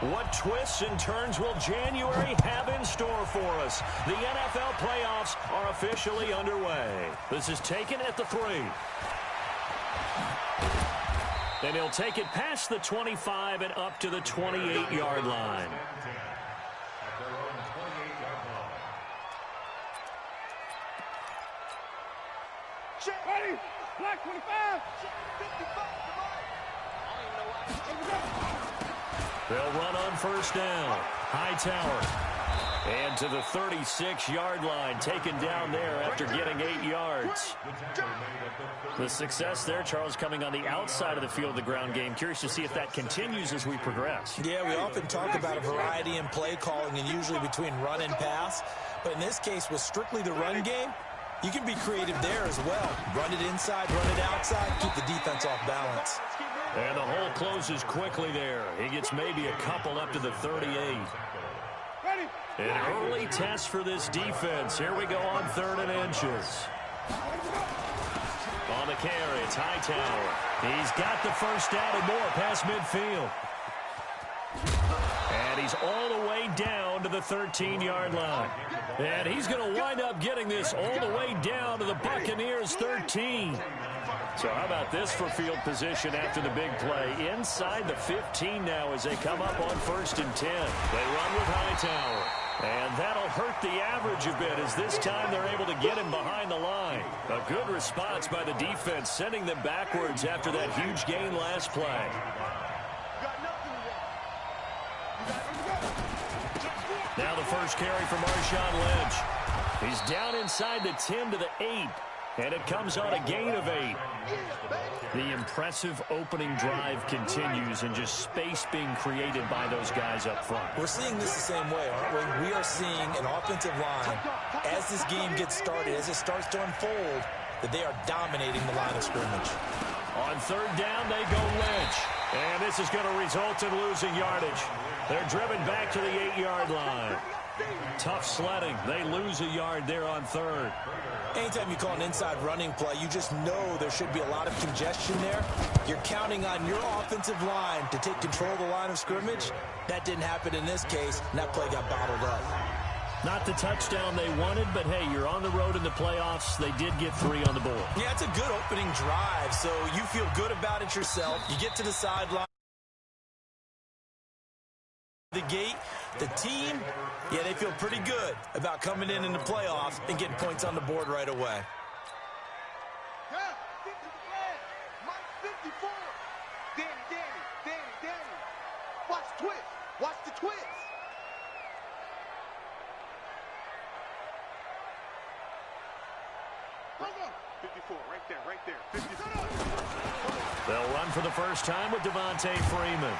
What twists and turns will January have in store for us? The NFL playoffs are officially underway. This is taken at the 3. And he'll take it past the 25 and up to the 28-yard line. Ready? Black 25. They'll run on first down. Hightower. And to the 36-yard line, taken down there after getting 8 yards. The success there, Charles, coming on the outside of the field of the ground game. Curious to see if that continues as we progress. Yeah, we often talk about a variety in play calling and usually between run and pass. But in this case, with strictly the run game, you can be creative there as well. Run it inside, run it outside, keep the defense off balance. And the hole closes quickly there. He gets maybe a couple up to the 38. An early test for this defense. Here we go on 3rd and inches. On the carry, it's Hightower. He's got the first down and more past midfield. And he's all the way down to the 13-yard line. And he's going to wind up getting this all the way down to the Buccaneers' 13. So how about this for field position after the big play? Inside the 15 now as they come up on 1st and 10. They run with Hightower. And that'll hurt the average a bit as this time they're able to get him behind the line. A good response by the defense, sending them backwards after that huge gain last play. Now the first carry for Marshawn Lynch. He's down inside the 10 to the 8. And it comes on a gain of 8. The impressive opening drive continues and just space being created by those guys up front. We're seeing this the same way, aren't we? We are seeing an offensive line, as this game gets started, as it starts to unfold, that they are dominating the line of scrimmage. On 3rd down, they go Lynch. And this is going to result in losing yardage. They're driven back to the 8-yard line. Tough sledding. They lose a yard there on 3rd. Anytime you call an inside running play, you just know there should be a lot of congestion there. You're counting on your offensive line to take control of the line of scrimmage. That didn't happen in this case, and that play got bottled up. Not the touchdown they wanted, but hey, you're on the road in the playoffs. They did get 3 on the board. Yeah, it's a good opening drive, so you feel good about it yourself. You get to the sideline. The gate, the team, yeah, they feel pretty good about coming in the playoffs and getting points on the board right away. Danny. Watch the twist. Watch the twist. Hold on. 54, right there. 54. They'll run for the first time with Devontae Freeman.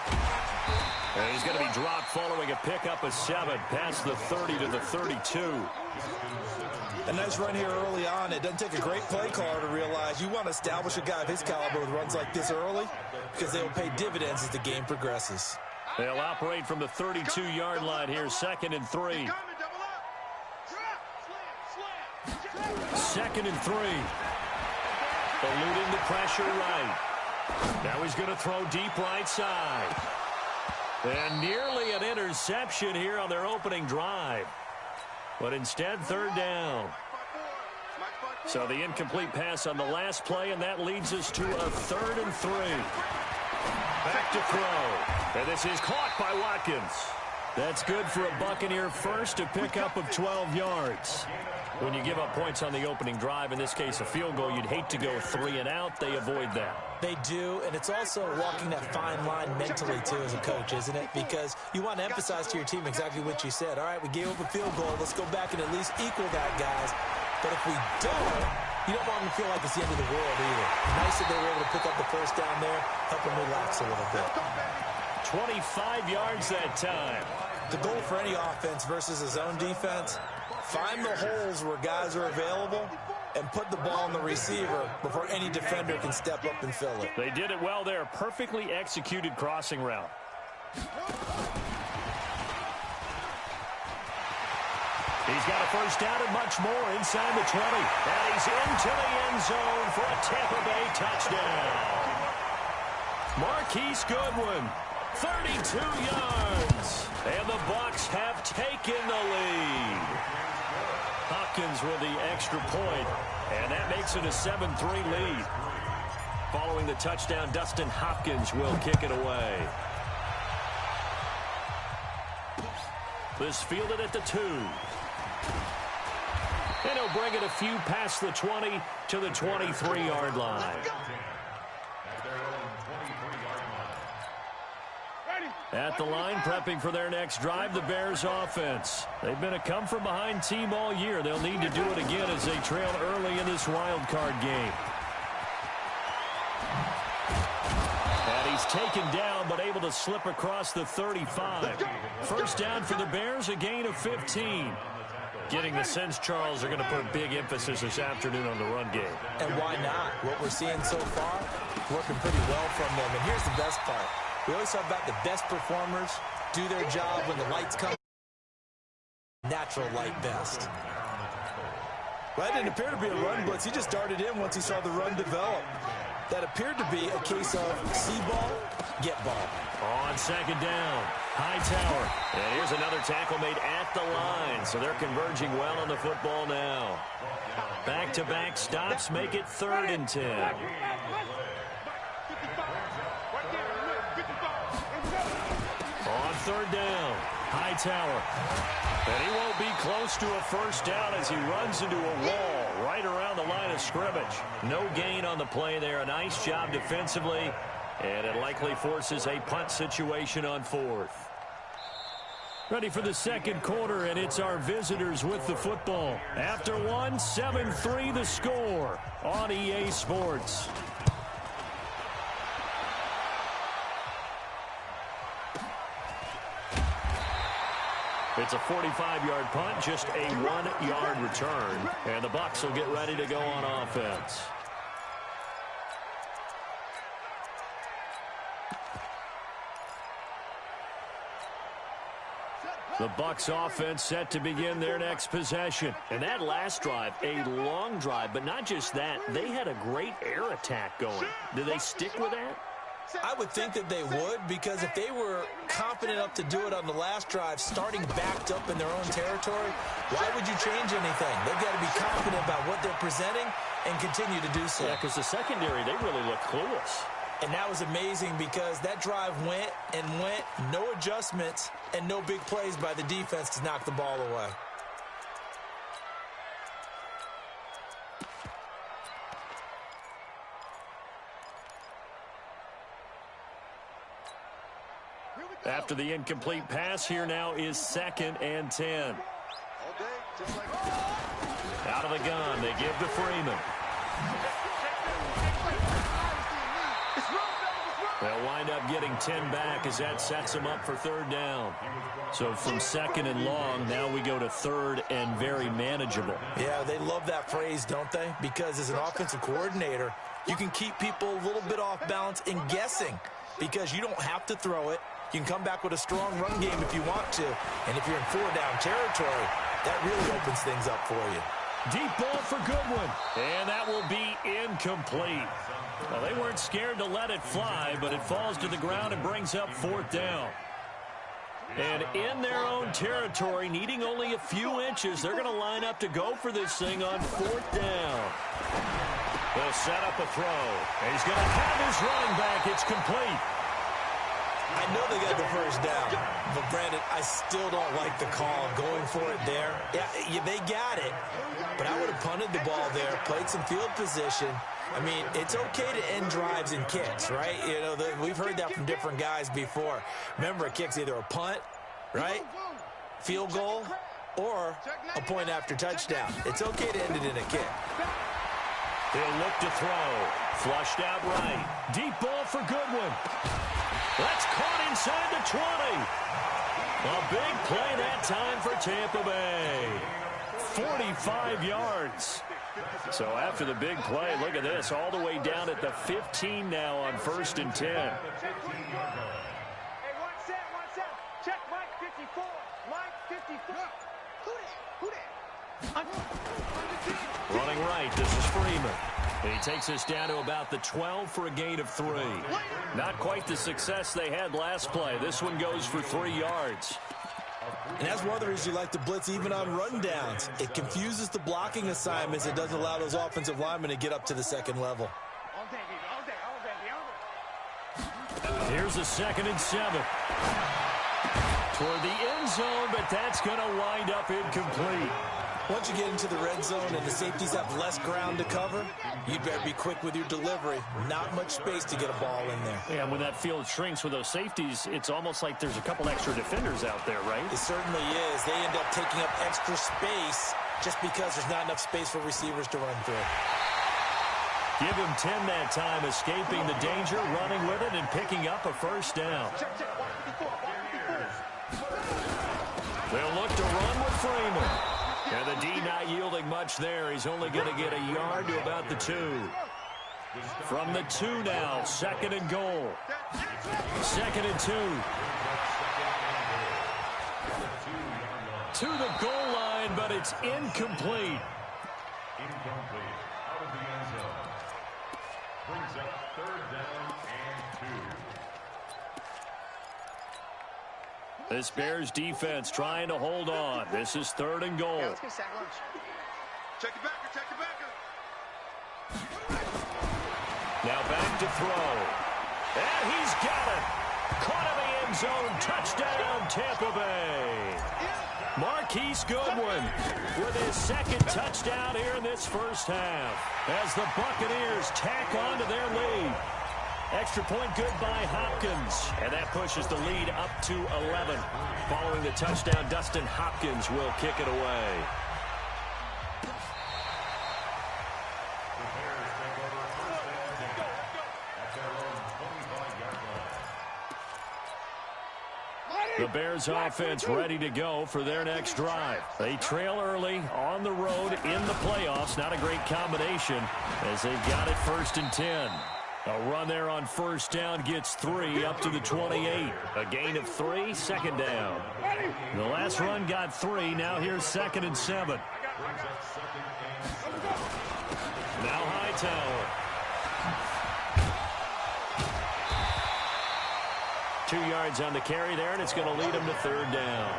And he's going to be dropped following a pickup of 7 past the 30 to the 32. A nice run here early on. It doesn't take a great play caller to realize you want to establish a guy of his caliber with runs like this early because they will pay dividends as the game progresses. They'll operate from the 32-yard line here, 2nd and 3. 2nd and 3. Eluding the pressure right. Now he's going to throw deep right side. And nearly an interception here on their opening drive. But instead, 3rd down. So the incomplete pass on the last play, and that leads us to a 3rd and 3. Back to throw. And this is caught by Watkins. That's good for a Buccaneer first, a pickup of 12 yards. When you give up points on the opening drive, in this case a field goal, you'd hate to go 3 and out. They avoid that. They do, and it's also walking that fine line mentally, too, as a coach, isn't it? Because you want to emphasize to your team exactly what you said. All right, we gave up a field goal. Let's go back and at least equal that, guys. But if we don't, you don't want them to feel like it's the end of the world either. Nice that they were able to pick up the first down there, help them relax a little bit. 25 yards that time. The goal for any offense versus his own defense, find the holes where guys are available and put the ball on the receiver before any defender can step up and fill it. They did it well there. Perfectly executed crossing route. He's got a first down and much more inside the 20. And he's into the end zone for a Tampa Bay touchdown. Marquise Goodwin 32 yards. And the Bucs have taken the lead. Hopkins with the extra point, and that makes it a 7-3 lead. Following the touchdown, Dustin Hopkins will kick it away. This fielded at the 2. And he'll bring it a few past the 20 to the 23-yard line. At the line, prepping for their next drive, the Bears offense. They've been a come-from-behind team all year. They'll need to do it again as they trail early in this wild card game. And he's taken down, but able to slip across the 35. First down for the Bears, a gain of 15. Getting the sense, Charles, are going to put big emphasis this afternoon on the run game. And why not? What we're seeing so far, working pretty well from them. And here's the best part. We always talk about the best performers do their job when the lights come. Natural light best. Well, that didn't appear to be a run blitz. He just darted in once he saw the run develop. That appeared to be a case of see ball, get ball. On second down, Hightower. And here's another tackle made at the line. So they're converging well on the football now. Back-to-back stops make it 3rd and 10. On 3rd down, Hightower. And he won't be close to a first down as he runs into a wall right around the line of scrimmage. No gain on the play there. A nice job defensively. And it likely forces a punt situation on 4th. Ready for the second quarter, and it's our visitors with the football. After one, 7-3 the score on EA Sports. It's a 45-yard punt, just a 1-yard return. And the Bucs will get ready to go on offense. The Bucs offense set to begin their next possession. And that last drive, a long drive, but not just that, they had a great air attack going. Do they stick with that? I would think that they would, because if they were confident enough to do it on the last drive, starting backed up in their own territory, why would you change anything? They've got to be confident about what they're presenting and continue to do so. Yeah, because the secondary, they really look clueless. And that was amazing because that drive went and went, no adjustments, and no big plays by the defense to knock the ball away. After the incomplete pass, here now is 2nd and 10. Out of the gun, they give to Freeman. They'll wind up getting 10 back as that sets them up for 3rd down. So from 2nd and long, now we go to 3rd and very manageable. Yeah, they love that phrase, don't they? Because as an offensive coordinator, you can keep people a little bit off balance and guessing because you don't have to throw it. You can come back with a strong run game if you want to. And if you're in 4-down territory, that really opens things up for you. Deep ball for Goodwin. And that will be incomplete. Well, they weren't scared to let it fly, but it falls to the ground and brings up 4th down. And in their own territory, needing only a few inches, they're going to line up to go for this thing on 4th down. They'll set up a throw. And he's going to have his running back. It's complete. I know they got the first down, but Brandon, I still don't like the call going for it there. Yeah, they got it, but I would have punted the ball there, played some field position. I mean, it's okay to end drives and kicks, right? You know, we've heard that from different guys before. Remember, a kick's either a punt, right, field goal, or a point after touchdown. It's okay to end it in a kick. He'll look to throw. Flushed out right. Deep ball for Goodwin. That's caught inside the 20. A big play that time for Tampa Bay. 45 yards. So after the big play, look at this, all the way down at the 15 now on 1st and 10. Hey, one set. Check Mike 54. Mike 54. Who that? Running right, this is Freeman. He takes us down to about the 12 for a gain of 3. Not quite the success they had last play. This one goes for 3 yards. And that's one of the reasons you like to blitz even on rundowns. It confuses the blocking assignments. It doesn't allow those offensive linemen to get up to the second level. Here's a 2nd and 7. Toward the end zone, but that's going to wind up incomplete. Once you get into the red zone and the safeties have less ground to cover, you'd better be quick with your delivery. Not much space to get a ball in there. Yeah, when that field shrinks with those safeties, it's almost like there's a couple extra defenders out there, right? It certainly is. They end up taking up extra space just because there's not enough space for receivers to run through. Give him 10 that time, escaping the danger, running with it, and picking up a first down. They'll look to run with Freeman. And the D not yielding much there. He's only going to get a yard to about the 2. From the 2 now, 2nd and goal. 2nd and 2. To the goal line, but it's incomplete. Incomplete. Out of the end zone. Brings up 3rd down and 2. This Bears defense trying to hold on. This is 3rd and goal. Yeah, let's get sack lunch. Check your backer, check your backer. Now back to throw. And he's got it. Caught in the end zone. Touchdown, Tampa Bay. Marquise Goodwin with his 2nd touchdown here in this first half as the Buccaneers tack on to their lead. Extra point good by Hopkins, and that pushes the lead up to 11. Following the touchdown, Dustin Hopkins will kick it away. The Bears offense ready to go for their next drive. They trail early on the road in the playoffs. Not a great combination as they've got it 1st and 10. A run there on 1st down gets 3 up to the 28. A gain of 3, 2nd down. The last run got 3. Now here's 2nd and 7. Now Hightower. 2 yards on the carry there, and it's going to lead him to 3rd down.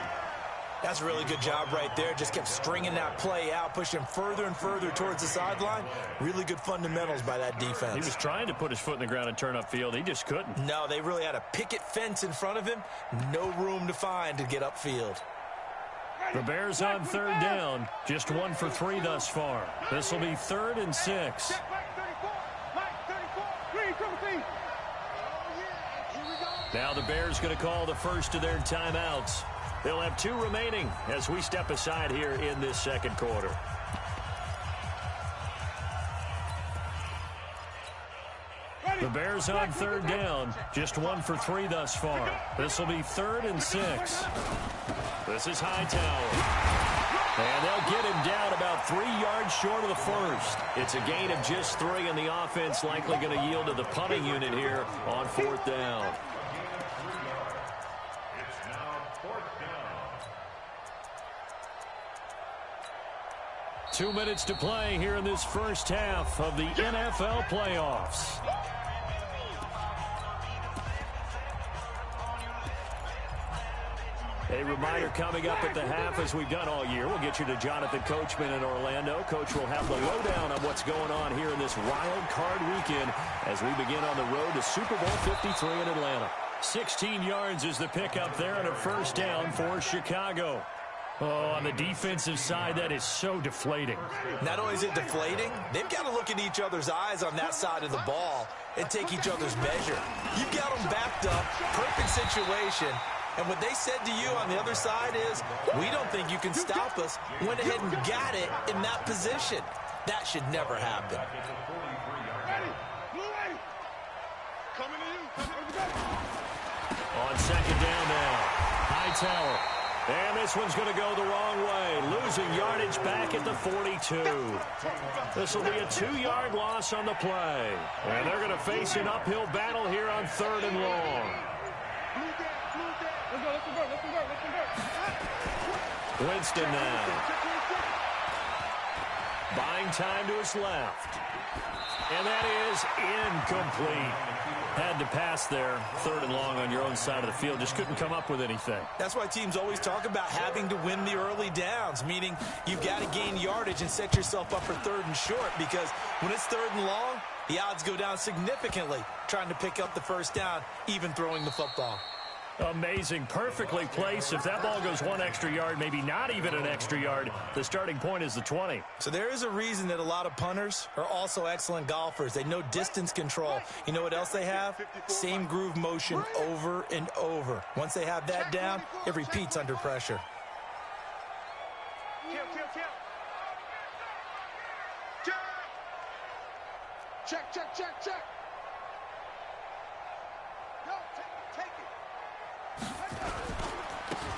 That's a really good job right there. Just kept stringing that play out, pushing further and further towards the sideline. Really good fundamentals by that defense. He was trying to put his foot in the ground and turn upfield. He just couldn't. No, they really had a picket fence in front of him. No room to find to get upfield. The Bears on 3rd down. Just 1 for 3 thus far. This will be 3rd and 6. Now the Bears going to call the first of their timeouts. They'll have 2 remaining as we step aside here in this 2nd quarter. The Bears on 3rd down. Just 1 for 3 thus far. This will be 3rd and 6. This is Hightower. And they'll get him down about 3 yards short of the first. It's a gain of just 3, and the offense likely going to yield to the punting unit here on 4th down. 2 minutes to play here in this first half of the NFL playoffs. A reminder coming up at the half, as we've done all year. We'll get you to Jonathan Coachman in Orlando. Coach will have the lowdown on what's going on here in this wild card weekend as we begin on the road to Super Bowl 53 in Atlanta. 16 yards is the pickup there and a first down for Chicago. Oh, on the defensive side, that is so deflating. Not only is it deflating, they've got to look in each other's eyes on that side of the ball and take each other's measure. You've got them backed up, perfect situation, and what they said to you on the other side is, we don't think you can stop us. Went ahead and got it in that position. That should never happen. On 2nd down now, Hightower. And this one's going to go the wrong way. Losing yardage back at the 42. This will be a 2-yard loss on the play. And they're going to face an uphill battle here on 3rd and long. Winston now. Buying time to his left. And that is incomplete. Had to pass there, 3rd and long on your own side of the field. Just couldn't come up with anything. That's why teams always talk about having to win the early downs, meaning you've got to gain yardage and set yourself up for 3rd and short, because when it's 3rd and long, the odds go down significantly trying to pick up the first down, even throwing the football. Amazing. Perfectly placed. If that ball goes 1 extra yard, maybe not even an extra yard, the starting point is the 20. So there is a reason that a lot of punters are also excellent golfers. They know distance control. You know what else they have? Same groove motion over and over. Once they have that down, it repeats under pressure. Check, check, check, check. No, take it.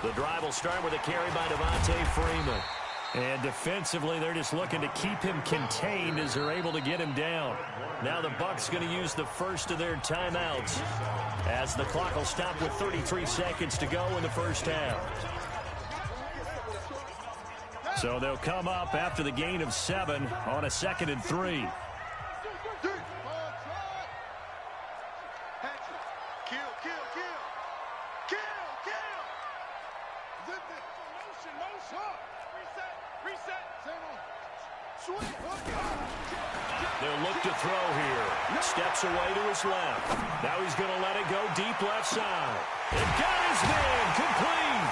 The drive will start with a carry by Devontae Freeman. And defensively, they're just looking to keep him contained as they're able to get him down. Now the Bucs going to use the first of their timeouts as the clock will stop with 33 seconds to go in the first half. So they'll come up after the gain of 7 on a 2nd and 3. They'll look to throw here. Steps away to his left. Now he's going to let it go deep left side. It got his man complete.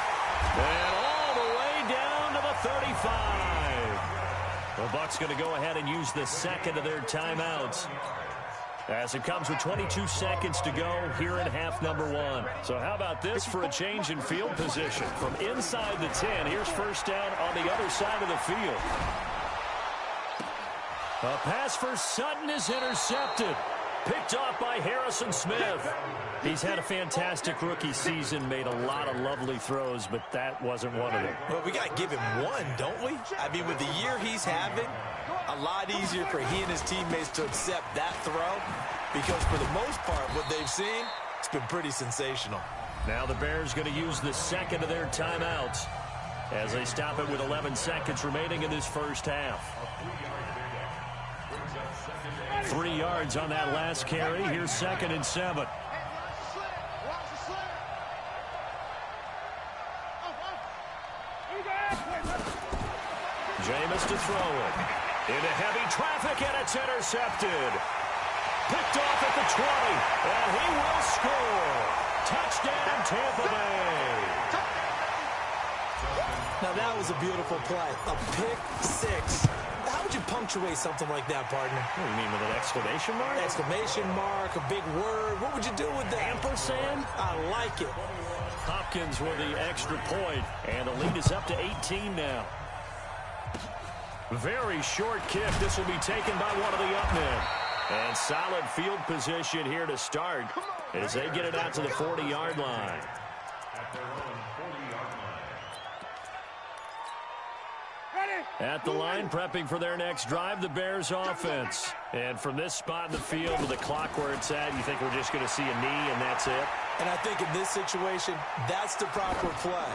And all the way down to the 35. The Bucs going to go ahead and use the second of their timeouts, as it comes with 22 seconds to go here in half number 1. So how about this for a change in field position? From inside the 10, here's first down on the other side of the field. A pass for Sutton is intercepted. Picked off by Harrison Smith. He's had a fantastic rookie season, made a lot of lovely throws, but that wasn't one of them. Well, we got to give him one, don't we? I mean, with the year he's having, a lot easier for he and his teammates to accept that throw, because for the most part, what they've seen, it's been pretty sensational. Now the Bears going to use the second of their timeouts as they stop it with 11 seconds remaining in this first half. 3 yards on that last carry. Here's 2nd and 7. Jameis to throw it. Into heavy traffic, and it's intercepted. Picked off at the 20, and he will score. Touchdown, Tampa Bay. Now that was a beautiful play. A pick 6. How would you punctuate something like that, partner? What do you mean, with an exclamation mark? Exclamation mark, a big word. What would you do with that? Ampersand? I like it. Hopkins with the extra point, and the lead is up to 18 now. Very short kick. This will be taken by one of the up men. And solid field position here to start as they get it out to the 40-yard line. At the line, prepping for their next drive, the Bears offense. And from this spot in the field with the clock where it's at, you think we're just going to see a knee and that's it? And I think in this situation, that's the proper play.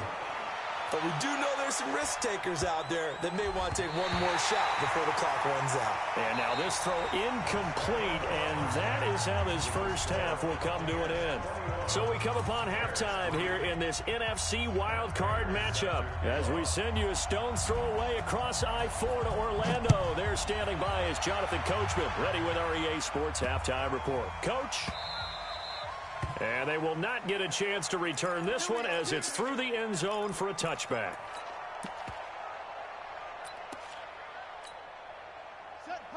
But we do know there's some risk takers out there that may want to take one more shot before the clock runs out. And now this throw incomplete, and that is how this first half will come to an end. So we come upon halftime here in this NFC wildcard matchup as we send you a stone's throw away across I-4 to Orlando. There standing by is Jonathan Coachman, ready with our EA Sports Halftime Report. Coach? And they will not get a chance to return this one as it's through the end zone for a touchback.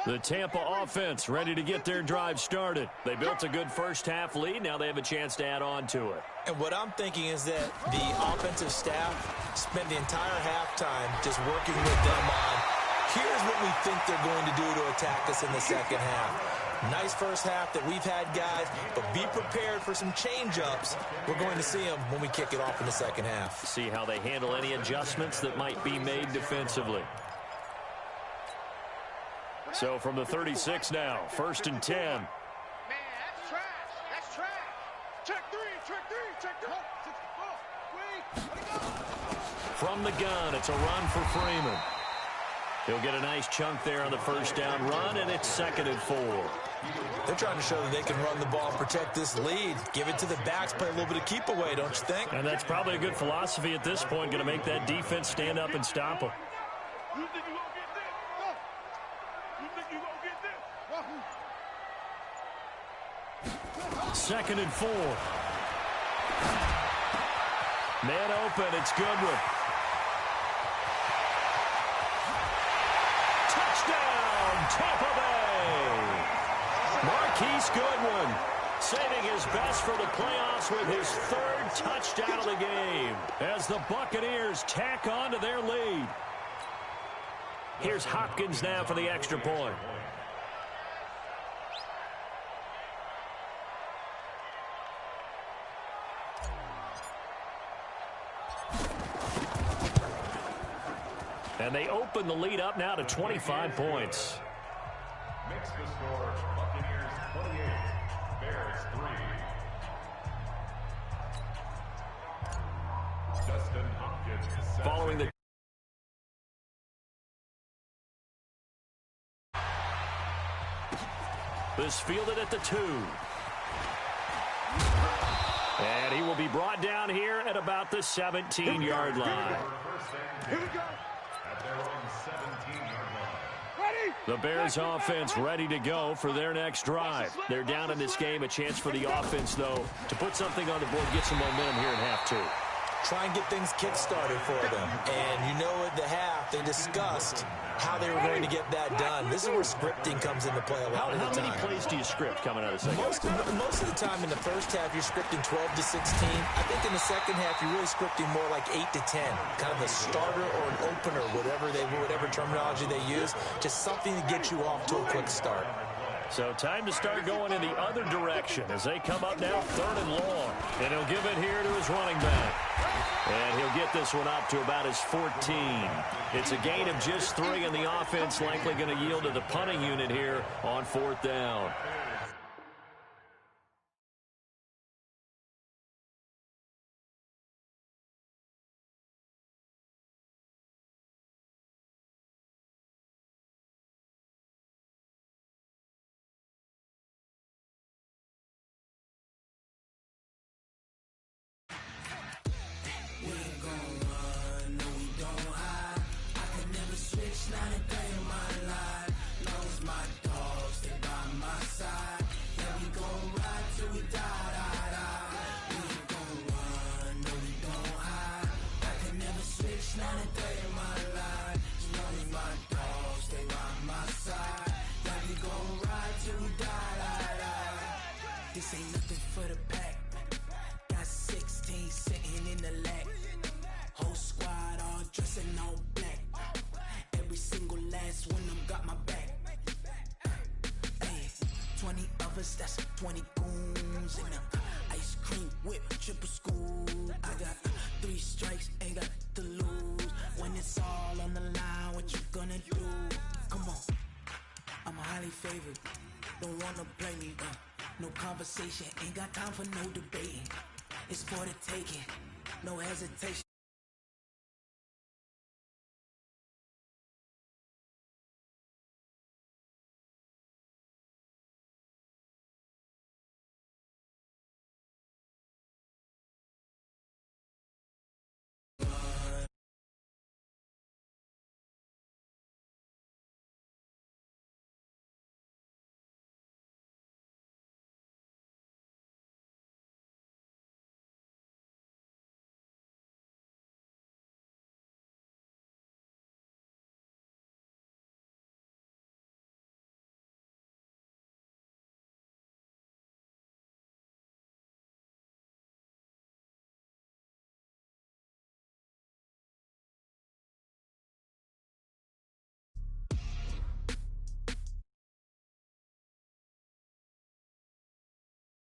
The Tampa offense ready to get their drive started. They built a good first half lead. Now they have a chance to add on to it. And what I'm thinking is that the offensive staff spent the entire halftime just working with them on, here's what we think they're going to do to attack us in the second half. Nice first half that we've had, guys, but be prepared for some change-ups. We're going to see them when we kick it off in the second half. See how they handle any adjustments that might be made defensively. So from the 36 now, 1st and 10. Man, that's trash. That's trash. Check three, check three. From the gun, it's a run for Freeman. He'll get a nice chunk there on the first down run, and it's 2nd and 4. They're trying to show that they can run the ball and protect this lead. Give it to the backs, play a little bit of keep away, don't you think? And that's probably a good philosophy at this point, going to make that defense stand up and stop them. You think you gonna get this? You think you gonna get this? 2nd and 4. Man open, it's Goodwin. Touchdown, Tampa Bay! Marquise Goodwin saving his best for the playoffs with his 3rd touchdown of the game as the Buccaneers tack on to their lead. Here's Hopkins now for the extra point. And they open the lead up now to 25 points. Makes the score Buccaneers 28, Bears 3. Justin Hopkins Following the this fielded at the 2. And he will be brought down here at about the 17-yard line. Here we go. At their own 17-yard line. Ready? The Bears offense ready to go for their next drive. They're down in this game. A chance for the offense, though, to put something on the board, get some momentum here in half 2. Try and get things kick-started for them. And you know at the half, they discussed how they were going to get that done. This is where scripting comes into play a lot of the time. How many plays do you script coming out of the second? Most of the time in the first half, you're scripting 12 to 16. I think in the second half, you're really scripting more like 8 to 10. Kind of a starter or an opener, whatever terminology they use. Just something to get you off to a quick start. So time to start going in the other direction as they come up now 3rd and long. And he'll give it here to his running back. And he'll get this one up to about his 14. It's a gain of just 3, and the offense likely going to yield to the punting unit here on 4th down. This ain't nothing for the pack. Got 16 sitting in the lap. Whole squad all dressing all black. Every single last one of them got my back. Hey, 20 of us, that's 20 goons in them. Ice cream whip, triple school. I got 3 strikes, ain't got to lose. When it's all on the line, what you gonna do? Come on, I'm highly favored. Don't wanna play me, no conversation, ain't got time for no debating. It's for the taking, no hesitation.